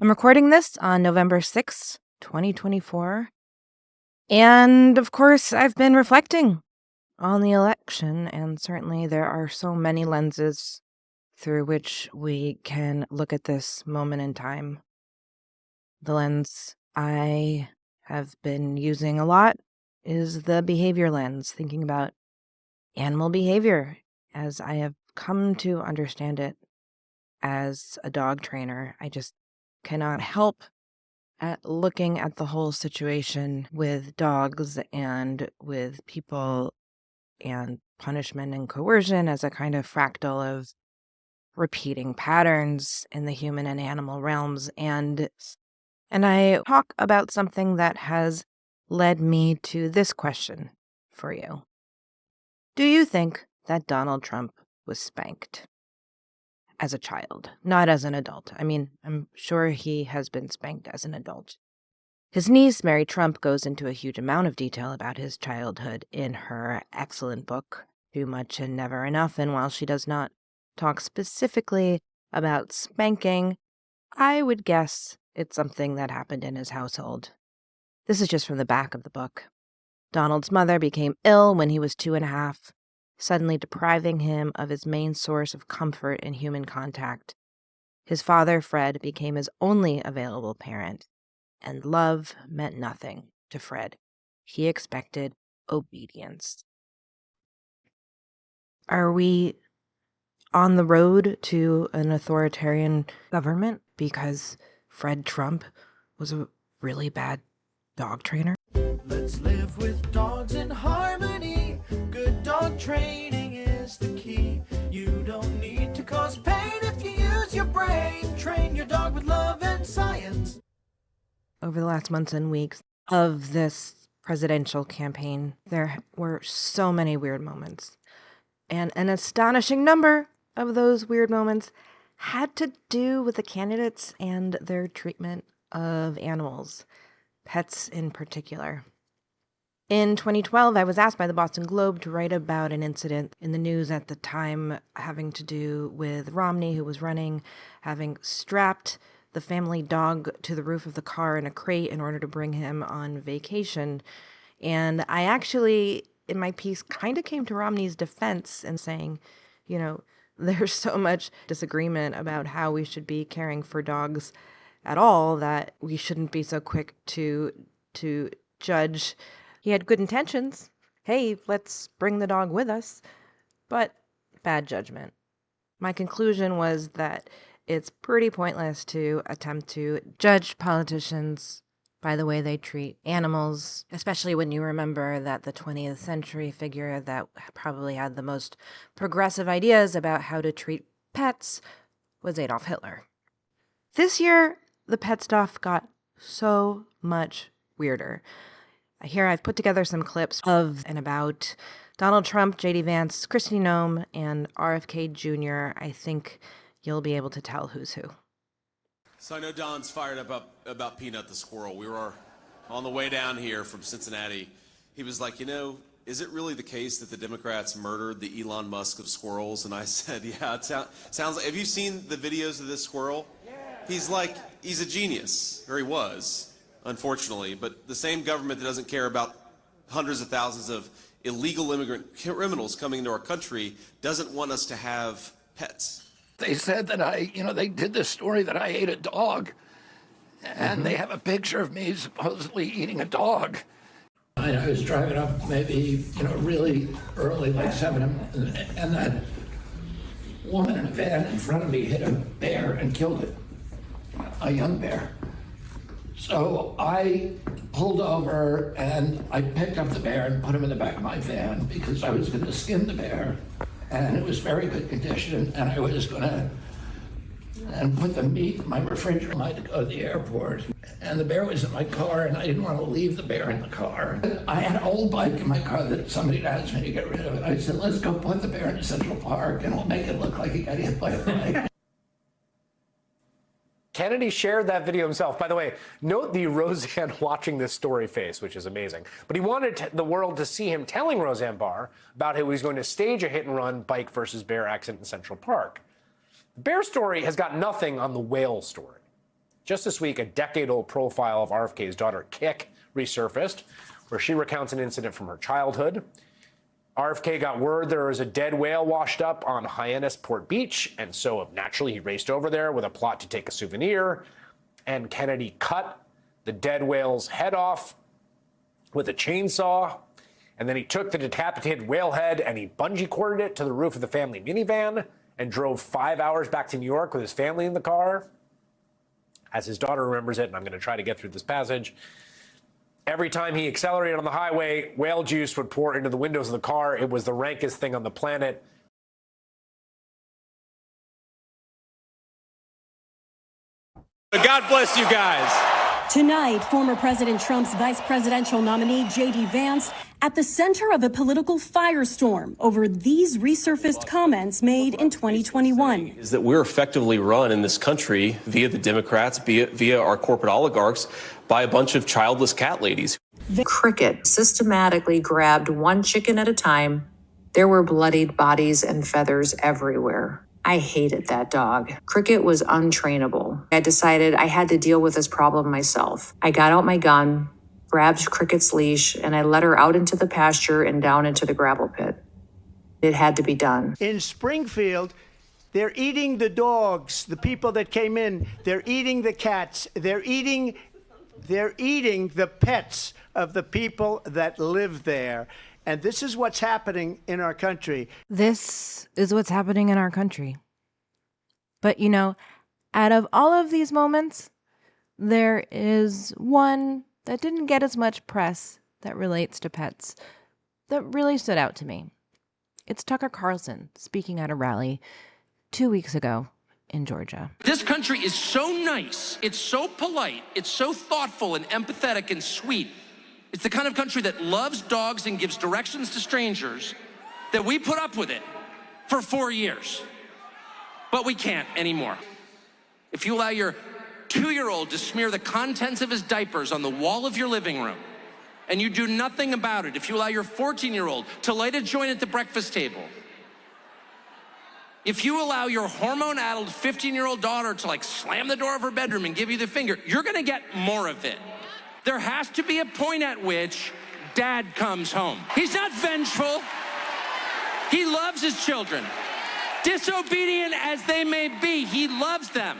I'm recording this on November 6th, 2024. And of course, I've been reflecting on the election, and certainly there are so many lenses through which we can look at this moment in time. The lens I have been using a lot is the behavior lens, thinking about animal behavior as I have come to understand it as a dog trainer. I just cannot help at looking at the whole situation with dogs and with people and punishment and coercion as a kind of fractal of repeating patterns in the human and animal realms. And I talk about something that has led me to this question for you. Do you think that Donald Trump was spanked as a child, not as an adult? I mean, I'm sure he has been spanked as an adult. His niece, Mary Trump, goes into a huge amount of detail about his childhood in her excellent book, Too Much and Never Enough, and while she does not talk specifically about spanking, I would guess it's something that happened in his household. This is just from the back of the book. Donald's mother became ill when he was 2.5, suddenly depriving him of his main source of comfort in human contact. His father, Fred, became his only available parent, and love meant nothing to Fred. He expected obedience. Are we on the road to an authoritarian government because Fred Trump was a really bad dog trainer? Let's live with dogs in harmony. Good dog training is the key. You don't need to cause pain if you use your brain. Train your dog with love and science. Over the last months and weeks of this presidential campaign, there were so many weird moments. And an astonishing number of those weird moments had to do with the candidates and their treatment of animals, pets in particular. In 2012, I was asked by the Boston Globe to write about an incident in the news at the time having to do with Romney, who was running, having strapped the family dog to the roof of the car in a crate in order to bring him on vacation. And I actually, in my piece, kind of came to Romney's defense and saying, there's so much disagreement about how we should be caring for dogs at all that we shouldn't be so quick to judge. He had good intentions. Hey, let's bring the dog with us. But bad judgment. My conclusion was that it's pretty pointless to attempt to judge politicians by the way they treat animals, especially when you remember that the 20th century figure that probably had the most progressive ideas about how to treat pets was Adolf Hitler. This year, the pet stuff got so much weirder. Here I've put together some clips of and about Donald Trump, J.D. Vance, Kristi Noem, and RFK Jr. I think you'll be able to tell who's who. So I know Don's fired up about Peanut the squirrel. We were on the way down here from Cincinnati. He was like, is it really the case that the Democrats murdered the Elon Musk of squirrels? And I said, yeah, it sounds like, have you seen the videos of this squirrel? Yeah. He's a genius, or he was, unfortunately, but the same government that doesn't care about hundreds of thousands of illegal immigrant criminals coming into our country doesn't want us to have pets. They said that they did this story that I ate a dog, and they have a picture of me supposedly eating a dog. I was driving up maybe, really early, like 7, and that woman in a van in front of me hit a bear and killed it, a young bear. So I pulled over and I picked up the bear and put him in the back of my van because I was going to skin the bear. And it was very good condition, and I was going to put the meat in my refrigerator to go to the airport. And the bear was in my car, and I didn't want to leave the bear in the car. I had an old bike in my car that somebody had asked me to get rid of it. I said, let's go put the bear in Central Park, and we'll make it look like he got hit by a bike. Kennedy shared that video himself. By the way, note the Roseanne watching this story face, which is amazing. But he wanted the world to see him telling Roseanne Barr about how he was going to stage a hit-and-run bike versus bear accident in Central Park. The bear story has got nothing on the whale story. Just this week, a decade-old profile of RFK's daughter, Kik, resurfaced, where she recounts an incident from her childhood. RFK got word there was a dead whale washed up on Hyannisport Beach, and so naturally he raced over there with a plot to take a souvenir. And Kennedy cut the dead whale's head off with a chainsaw, and then he took the decapitated whale head and he bungee corded it to the roof of the family minivan and drove 5 hours back to New York with his family in the car. As his daughter remembers it, and I'm going to try to get through this passage, every time he accelerated on the highway, whale juice would pour into the windows of the car. It was the rankest thing on the planet. God bless you guys. Tonight, former President Trump's vice presidential nominee, J.D. Vance, at the center of a political firestorm over these resurfaced comments made in 2021. Is that we're effectively run in this country via the Democrats, via our corporate oligarchs, by a bunch of childless cat ladies. Cricket systematically grabbed one chicken at a time. There were bloodied bodies and feathers everywhere. I hated that dog. Cricket was untrainable. I decided I had to deal with this problem myself. I got out my gun, grabbed Cricket's leash, and I led her out into the pasture and down into the gravel pit. It had to be done. In Springfield, they're eating the dogs, the people that came in. They're eating the cats. They're eating the pets of the people that live there. And this is what's happening in our country. This is what's happening in our country. But, you know, out of all of these moments, there is one that didn't get as much press that relates to pets that really stood out to me. It's Tucker Carlson speaking at a rally 2 weeks ago in Georgia. This country is so nice, it's so polite, it's so thoughtful and empathetic and sweet. It's the kind of country that loves dogs and gives directions to strangers, that we put up with it for 4 years. But we can't anymore. If you allow your 2-year-old to smear the contents of his diapers on the wall of your living room, and you do nothing about it, if you allow your 14-year-old to light a joint at the breakfast table, if you allow your hormone-addled 15-year-old daughter to slam the door of her bedroom and give you the finger, you're gonna get more of it. There has to be a point at which dad comes home. He's not vengeful. He loves his children. Disobedient as they may be, he loves them.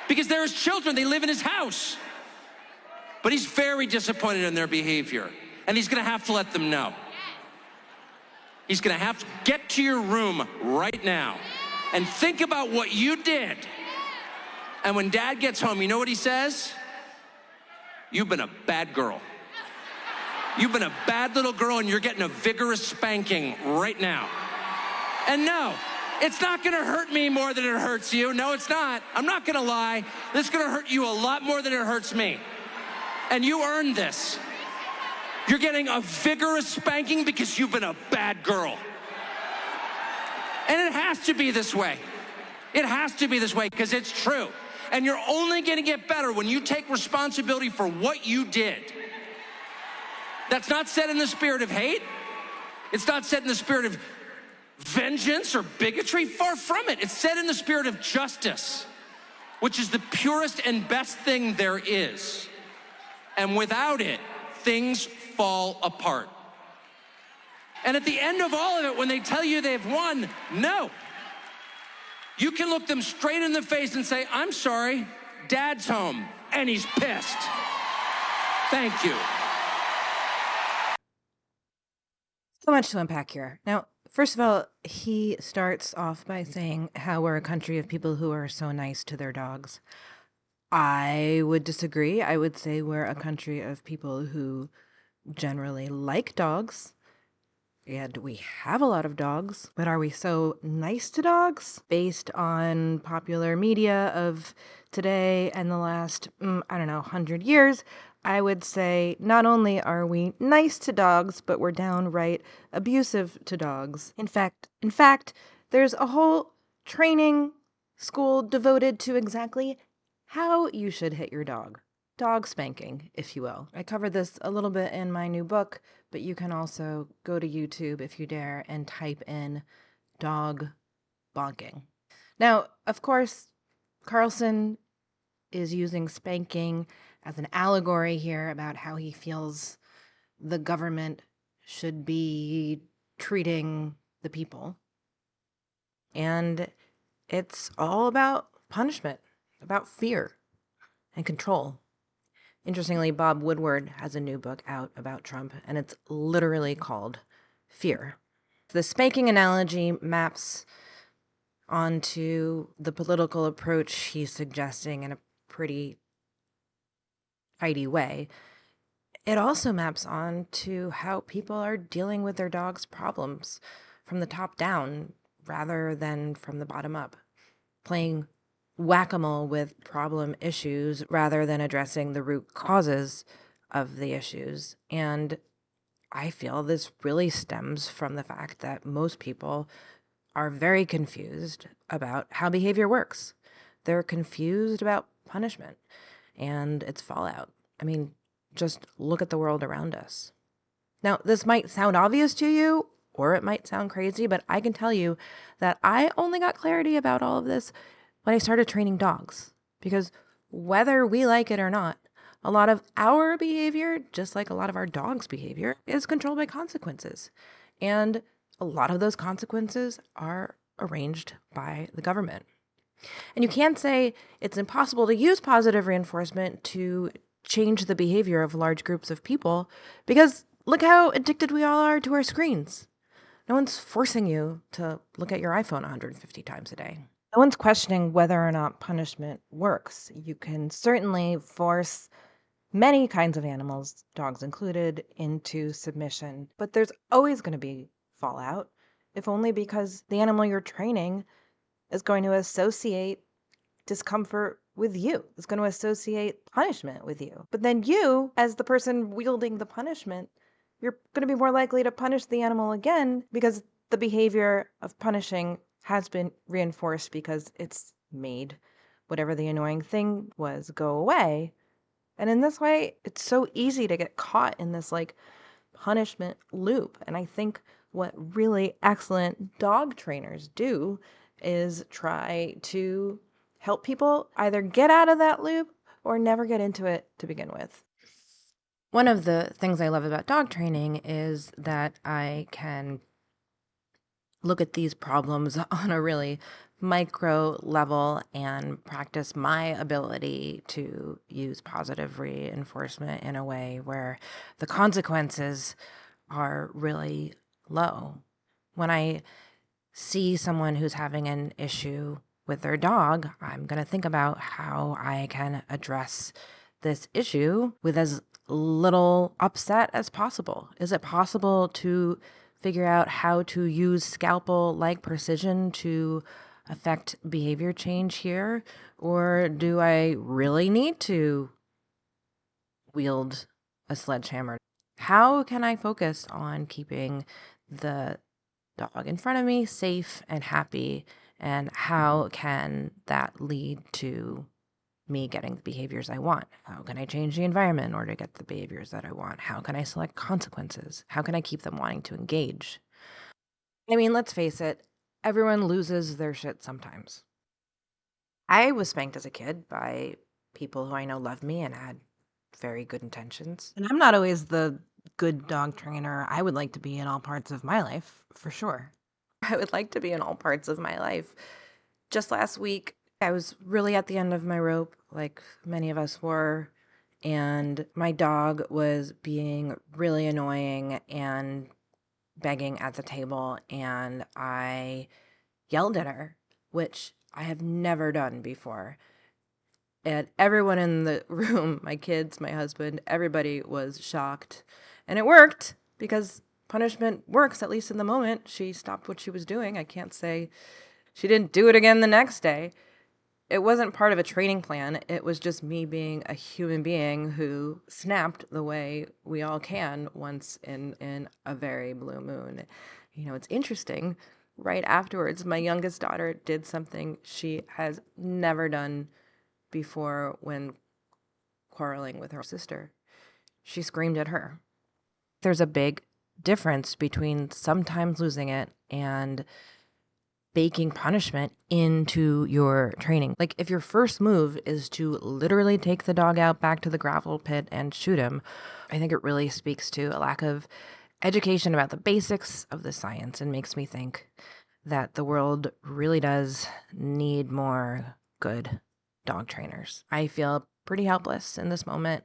Because they're his children, they live in his house. But he's very disappointed in their behavior. And he's gonna have to let them know. He's gonna have to get to your room right now and think about what you did. And when dad gets home, you know what he says? You've been a bad girl. You've been a bad little girl and you're getting a vigorous spanking right now. And no, it's not gonna hurt me more than it hurts you. No, it's not. I'm not gonna lie. This is gonna hurt you a lot more than it hurts me. And you earned this. You're getting a vigorous spanking because you've been a bad girl. And it has to be this way. It has to be this way because it's true. And you're only gonna get better when you take responsibility for what you did. That's not said in the spirit of hate. It's not said in the spirit of vengeance or bigotry. Far from it. It's said in the spirit of justice, which is the purest and best thing there is. And without it, things fall apart. And at the end of all of it, when they tell you they've won, no. You can look them straight in the face and say, I'm sorry, dad's home, and he's pissed. Thank you. So much to unpack here. Now, first of all, he starts off by saying how we're a country of people who are so nice to their dogs. I would disagree. I would say we're a country of people who generally like dogs. And we have a lot of dogs, but are we so nice to dogs? Based on popular media of today and the last, 100 years, I would say not only are we nice to dogs, but we're downright abusive to dogs. In fact, there's a whole training school devoted to exactly how you should hit your dog. Dog spanking, if you will. I covered this a little bit in my new book, but you can also go to YouTube if you dare and type in dog bonking. Now, of course, Carlson is using spanking as an allegory here about how he feels the government should be treating the people. And it's all about punishment, about fear and control. Interestingly, Bob Woodward has a new book out about Trump, and it's literally called Fear. The spanking analogy maps onto the political approach he's suggesting in a pretty tidy way. It also maps on to how people are dealing with their dog's problems from the top down rather than from the bottom up, playing whack-a-mole with problem issues rather than addressing the root causes of the issues. And I feel this really stems from the fact that most people are very confused about how behavior works. They're confused about punishment and its fallout. I mean, just look at the world around us. Now, this might sound obvious to you, or it might sound crazy, but I can tell you that I only got clarity about all of this when I started training dogs. Because whether we like it or not, a lot of our behavior, just like a lot of our dogs' behavior, is controlled by consequences. And a lot of those consequences are arranged by the government. And you can't say it's impossible to use positive reinforcement to change the behavior of large groups of people, because look how addicted we all are to our screens. No one's forcing you to look at your iPhone 150 times a day. No one's questioning whether or not punishment works. You can certainly force many kinds of animals, dogs included, into submission, but there's always going to be fallout, if only because the animal you're training is going to associate discomfort with you. It's going to associate punishment with you. But then you, as the person wielding the punishment, you're going to be more likely to punish the animal again because the behavior of punishing has been reinforced because it's made whatever the annoying thing was go away. And in this way, it's so easy to get caught in this like punishment loop. And I think what really excellent dog trainers do is try to help people either get out of that loop or never get into it to begin with. One of the things I love about dog training is that I can look at these problems on a really micro level and practice my ability to use positive reinforcement in a way where the consequences are really low. When I see someone who's having an issue with their dog, I'm going to think about how I can address this issue with as little upset as possible. Is it possible to figure out how to use scalpel-like precision to affect behavior change here? Or do I really need to wield a sledgehammer? How can I focus on keeping the dog in front of me safe and happy? And how can that lead to me getting the behaviors I want? How can I change the environment in order to get the behaviors that I want? How can I select consequences? How can I keep them wanting to engage? I mean, let's face it, everyone loses their shit sometimes. I was spanked as a kid by people who I know loved me and had very good intentions. And I'm not always the good dog trainer I would like to be in all parts of my life, for sure. I would like to be in all parts of my life. Just last week, I was really at the end of my rope, like many of us were, and my dog was being really annoying and begging at the table, and I yelled at her, which I have never done before. And everyone in the room, my kids, my husband, everybody was shocked. And it worked because punishment works, at least in the moment. She stopped what she was doing. I can't say she didn't do it again the next day. It wasn't part of a training plan. It was just me being a human being who snapped the way we all can once in a very blue moon. You know, it's interesting. Right afterwards, my youngest daughter did something she has never done before when quarreling with her sister. She screamed at her. There's a big difference between sometimes losing it and baking punishment into your training. Like, if your first move is to literally take the dog out back to the gravel pit and shoot him, I think it really speaks to a lack of education about the basics of the science and makes me think that the world really does need more good dog trainers. I feel pretty helpless in this moment,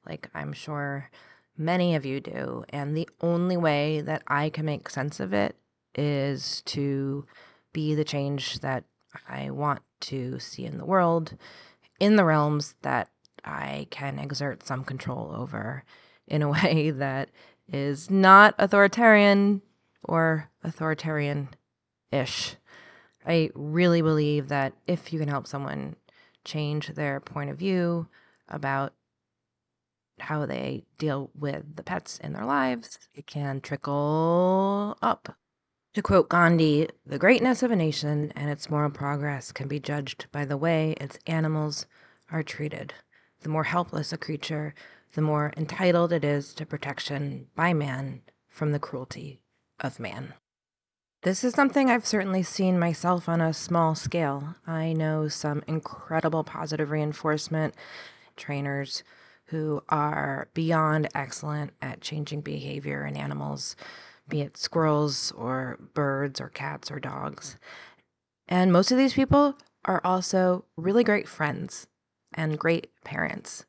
like I'm sure many of you do. And the only way that I can make sense of it is to be the change that I want to see in the world, in the realms that I can exert some control over in a way that is not authoritarian or authoritarian-ish. I really believe that if you can help someone change their point of view about how they deal with the pets in their lives, it can trickle up. To quote Gandhi, the greatness of a nation and its moral progress can be judged by the way its animals are treated. The more helpless a creature, the more entitled it is to protection by man from the cruelty of man. This is something I've certainly seen myself on a small scale. I know some incredible positive reinforcement trainers who are beyond excellent at changing behavior in animals, be it squirrels or birds or cats or dogs. And most of these people are also really great friends and great parents.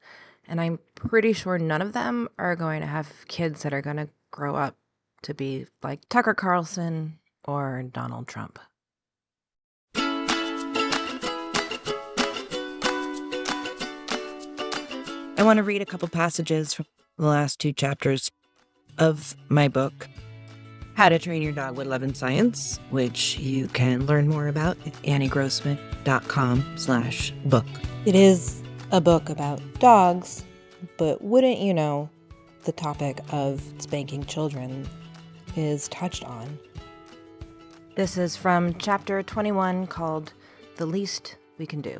And I'm pretty sure none of them are going to have kids that are going to grow up to be like Tucker Carlson or Donald Trump. I want to read a couple passages from the last two chapters of my book, How to Train Your Dog with Love and Science, which you can learn more about at anniegrossman.com/book. It is a book about dogs, but wouldn't you know, the topic of spanking children is touched on. This is from chapter 21 called The Least We Can Do.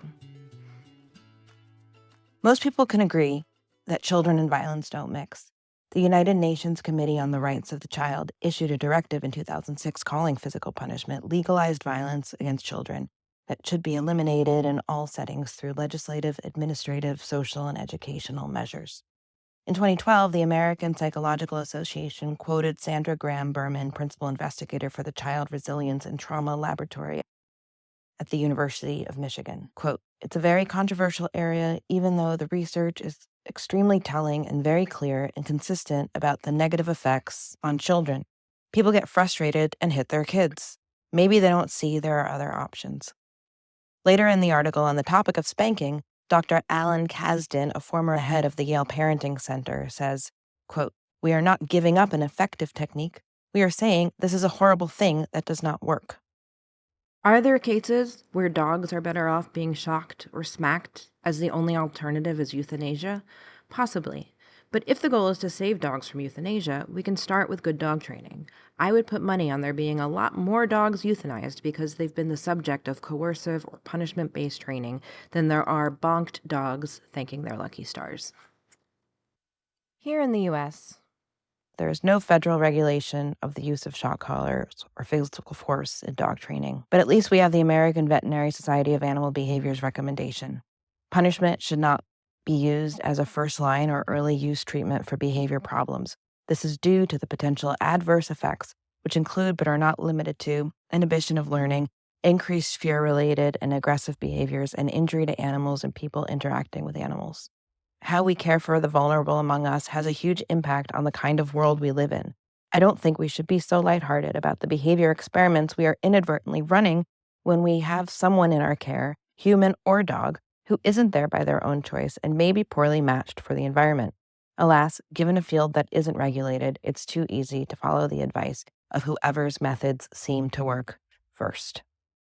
Most people can agree that children and violence don't mix. The United Nations Committee on the Rights of the Child issued a directive in 2006 calling physical punishment legalized violence against children that should be eliminated in all settings through legislative, administrative, social, and educational measures. In 2012, the American Psychological Association quoted Sandra Graham Berman, principal investigator for the Child Resilience and Trauma Laboratory at the University of Michigan. Quote, "It's a very controversial area, even though the research is extremely telling and very clear and consistent about the negative effects on children. People get frustrated and hit their kids. Maybe they don't see there are other options." Later in the article on the topic of spanking, Dr. Alan Kasdan, a former head of the Yale Parenting Center, says, quote, "We are not giving up an effective technique. We are saying this is a horrible thing that does not work." Are there cases where dogs are better off being shocked or smacked as the only alternative is euthanasia? Possibly. But if the goal is to save dogs from euthanasia, we can start with good dog training. I would put money on there being a lot more dogs euthanized because they've been the subject of coercive or punishment-based training than there are bonked dogs thanking their lucky stars. Here in the U.S., there is no federal regulation of the use of shock collars or physical force in dog training, but at least we have the American Veterinary Society of Animal Behavior's recommendation. Punishment should not be used as a first-line or early use treatment for behavior problems. This is due to the potential adverse effects, which include but are not limited to inhibition of learning, increased fear-related and aggressive behaviors, and injury to animals and people interacting with animals. How we care for the vulnerable among us has a huge impact on the kind of world we live in. I don't think we should be so lighthearted about the behavior experiments we are inadvertently running when we have someone in our care, human or dog, who isn't there by their own choice and may be poorly matched for the environment. Alas, given a field that isn't regulated, it's too easy to follow the advice of whoever's methods seem to work first.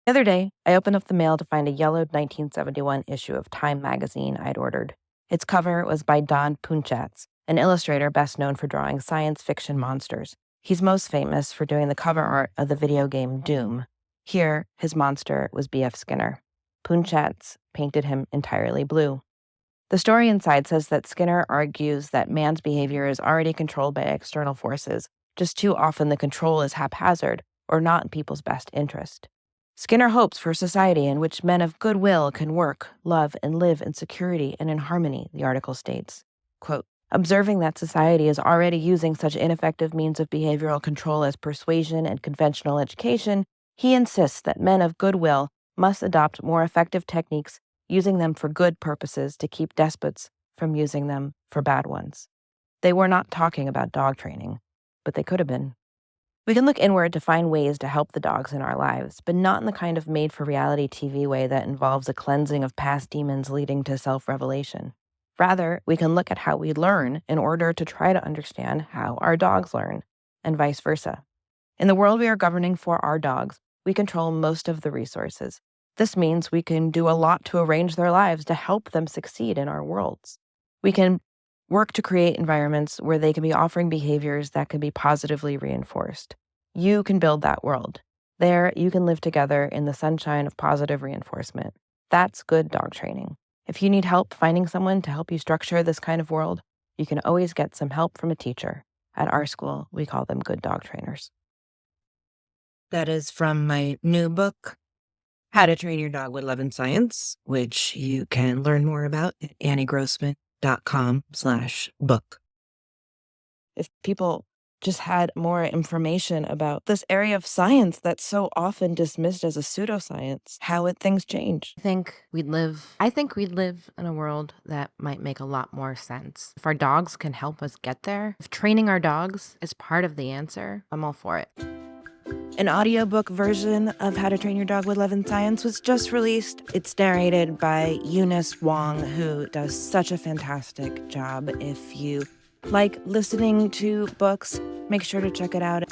The other day, I opened up the mail to find a yellowed 1971 issue of Time magazine I'd ordered. Its cover was by Don Punchatz, an illustrator best known for drawing science fiction monsters. He's most famous for doing the cover art of the video game Doom. Here, his monster was B.F. Skinner. Punchatz painted him entirely blue. The story inside says that Skinner argues that man's behavior is already controlled by external forces. Just too often the control is haphazard or not in people's best interest. Skinner hopes for a society in which men of goodwill can work, love, and live in security and in harmony, the article states. Quote, observing that society is already using such ineffective means of behavioral control as persuasion and conventional education, he insists that men of goodwill must adopt more effective techniques, using them for good purposes to keep despots from using them for bad ones. They were not talking about dog training, but they could have been. We can look inward to find ways to help the dogs in our lives, but not in the kind of made-for-reality TV way that involves a cleansing of past demons leading to self-revelation. Rather, we can look at how we learn in order to try to understand how our dogs learn, and vice versa. In the world we are governing for our dogs, we control most of the resources. This means we can do a lot to arrange their lives to help them succeed in our worlds. We can work to create environments where they can be offering behaviors that can be positively reinforced. You can build that world. There, you can live together in the sunshine of positive reinforcement. That's good dog training. If you need help finding someone to help you structure this kind of world, you can always get some help from a teacher. At our school, we call them good dog trainers. That is from my new book, How to Train Your Dog with Love and Science, which you can learn more about at anniegrossman.com/book. If people just had more information about this area of science that's so often dismissed as a pseudoscience, how would things change? I think we'd live in a world that might make a lot more sense. If our dogs can help us get there, if training our dogs is part of the answer, I'm all for it. An audiobook version of How to Train Your Dog with Love and Science was just released. It's narrated by Eunice Wong, who does such a fantastic job. If you like listening to books, make sure to check it out.